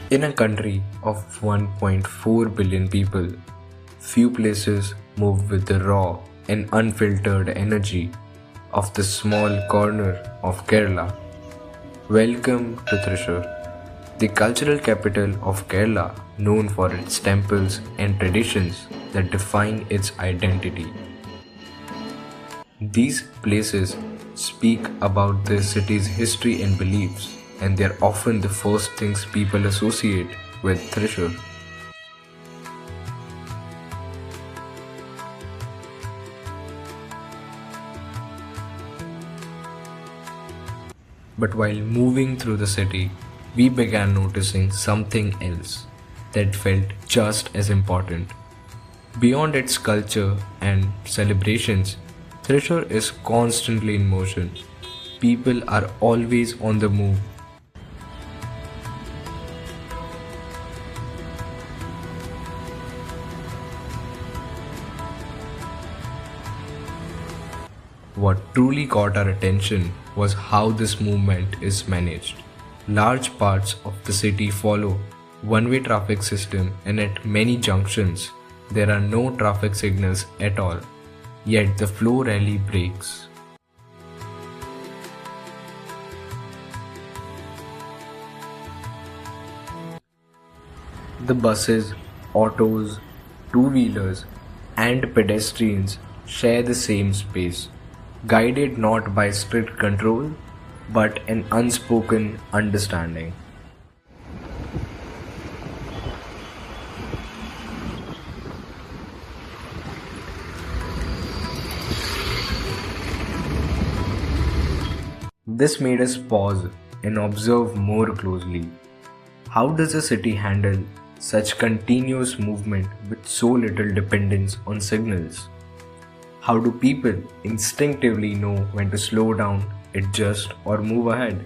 In a country of 1.4 billion people, few places move with the raw and unfiltered energy of the small corner of Kerala. Welcome to Thrissur, the cultural capital of Kerala, known for its temples and traditions that define its identity. These places speak about the city's history and beliefs, and they're often the first things people associate with Thrissur. But while moving through the city, we began noticing something else that felt just as important. Beyond its culture and celebrations, Thrissur is constantly in motion. People are always on the move. What truly caught our attention was how this movement is managed. Large parts of the city follow one-way traffic system, and at many junctions there are no traffic signals at all. Yet the flow rarely breaks. The buses, autos, two-wheelers and pedestrians share the same space, guided not by strict control but an unspoken understanding. This made us pause and observe more closely. How does a city handle such continuous movement with so little dependence on signals? How do people instinctively know when to slow down, adjust, or move ahead?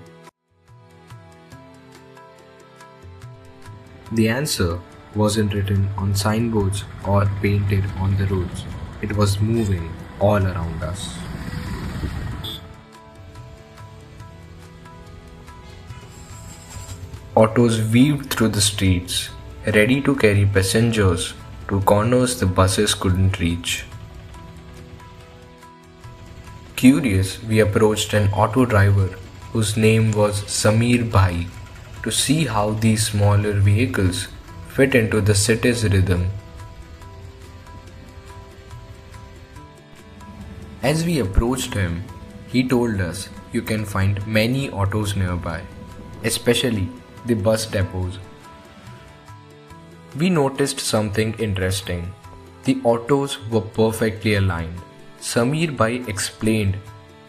The answer wasn't written on signboards or painted on the roads. It was moving all around us. Autos weaved through the streets, ready to carry passengers to corners the buses couldn't reach. Curious, we approached an auto driver whose name was Samir Bhai to see how these smaller vehicles fit into the city's rhythm. As we approached him, he told us you can find many autos nearby, especially the bus depots. We noticed something interesting. The autos were perfectly aligned. Samir Bhai explained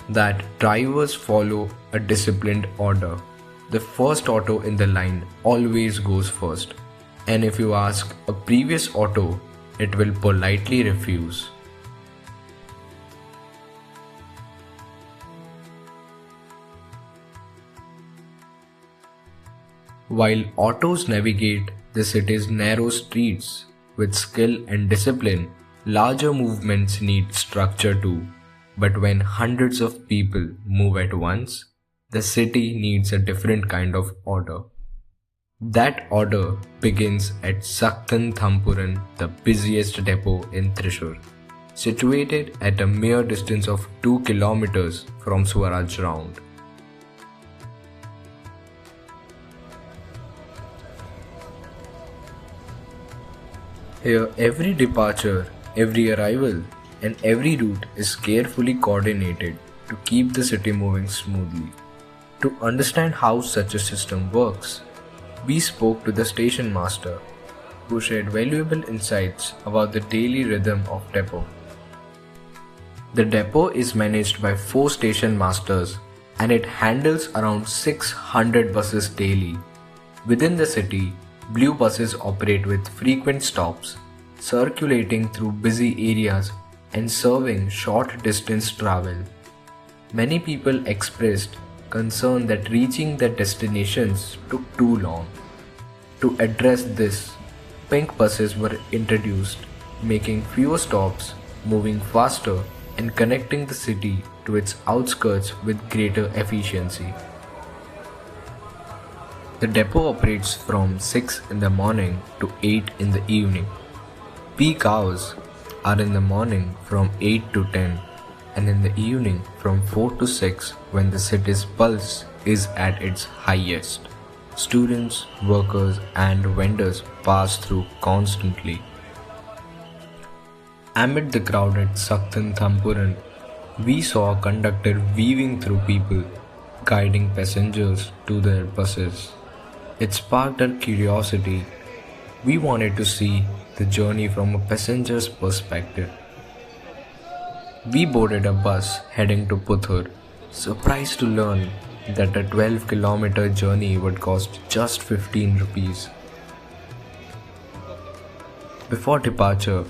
that drivers follow a disciplined order. The first auto in the line always goes first, and if you ask a previous auto, it will politely refuse. While autos navigate the city's narrow streets with skill and discipline, larger movements need structure too. But when hundreds of people move at once, the city needs a different kind of order. That order begins at Sakkan Thampuran, the busiest depot in Thrissur, situated at a mere distance of 2 kilometers from Swaraj Round. Here, every departure, every arrival, and every route is carefully coordinated to keep the city moving smoothly. To understand how such a system works, we spoke to the station master, who shared valuable insights about the daily rhythm of depot. The depot is managed by 4 station masters and it handles around 600 buses daily. Within the city, blue buses operate with frequent stops, circulating through busy areas and serving short distance travel. Many people expressed concern that reaching their destinations took too long. To address this, pink buses were introduced, making fewer stops, moving faster, and connecting the city to its outskirts with greater efficiency. The depot operates from 6 in the morning to 8 in the evening. Peak hours are in the morning from 8 to 10 and in the evening from 4 to 6 when the city's pulse is at its highest. Students, workers and vendors pass through constantly. Amid the crowded Saktan Thampuran, we saw a conductor weaving through people, guiding passengers to their buses. It sparked our curiosity. We wanted to see the journey from a passenger's perspective. We boarded a bus heading to Puthur, surprised to learn that a 12-kilometer journey would cost just 15 rupees. Before departure,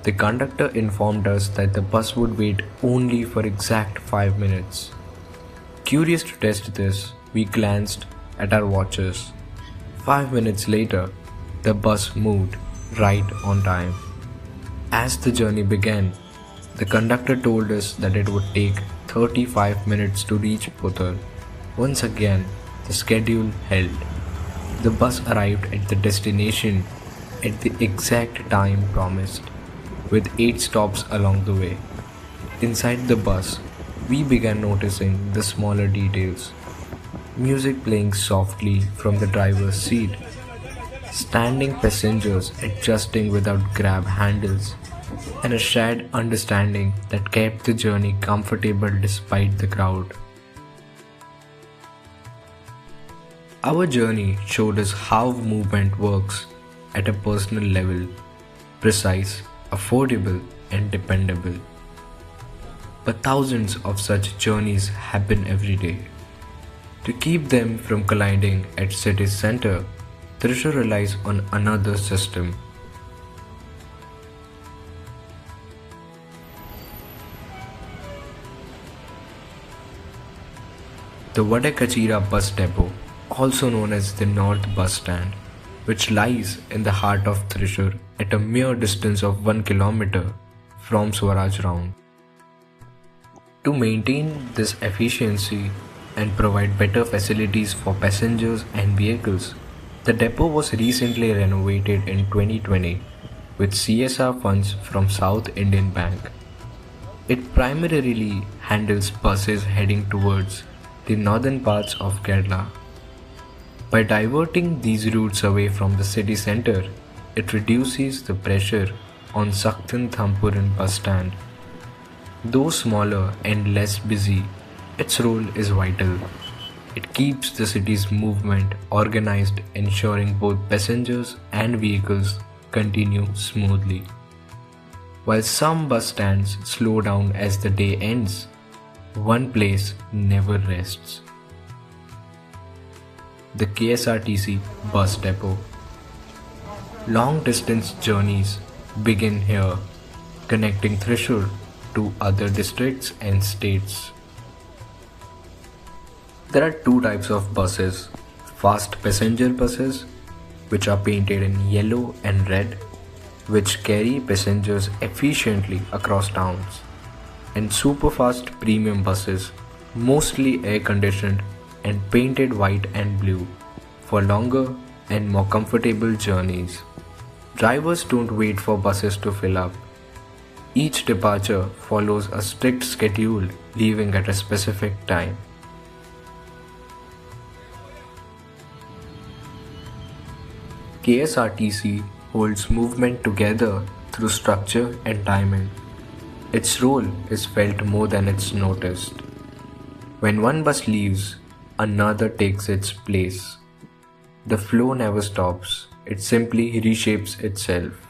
the conductor informed us that the bus would wait only for exact 5 minutes. Curious to test this, we glanced at our watches. 5 minutes later, the bus moved right on time. As the journey began, the conductor told us that it would take 35 minutes to reach Puthur. Once again, the schedule held. The bus arrived at the destination at the exact time promised, with 8 stops along the way. Inside the bus, we began noticing the smaller details. Music playing softly from the driver's seat, standing passengers adjusting without grab handles, and a shared understanding that kept the journey comfortable despite the crowd. Our journey showed us how movement works at a personal level, precise, affordable and dependable. But thousands of such journeys happen every day. To keep them from colliding at city's center, Thrissur relies on another system. The Vadakachira bus depot, also known as the North Bus Stand, which lies in the heart of Thrissur at a mere distance of 1 kilometer from Swaraj Round. To maintain this efficiency and provide better facilities for passengers and vehicles, the depot was recently renovated in 2020 with CSR funds from South Indian Bank. It primarily handles buses heading towards the northern parts of Kerala. By diverting these routes away from the city centre, it reduces the pressure on Saktan Thampuran bus stand. Though smaller and less busy, its role is vital. It keeps the city's movement organized, ensuring both passengers and vehicles continue smoothly. While some bus stands slow down as the day ends, one place never rests: the KSRTC bus depot. Long distance journeys begin here, connecting Thrissur to other districts and states. There are 2 types of buses: fast passenger buses, which are painted in yellow and red, which carry passengers efficiently across towns, and superfast premium buses, mostly air-conditioned and painted white and blue, for longer and more comfortable journeys. Drivers don't wait for buses to fill up. Each departure follows a strict schedule, leaving at a specific time. KSRTC holds movement together through structure and timing. Its role is felt more than it's noticed. When one bus leaves, another takes its place. The flow never stops, it simply reshapes itself.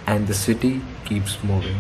And the city keeps moving.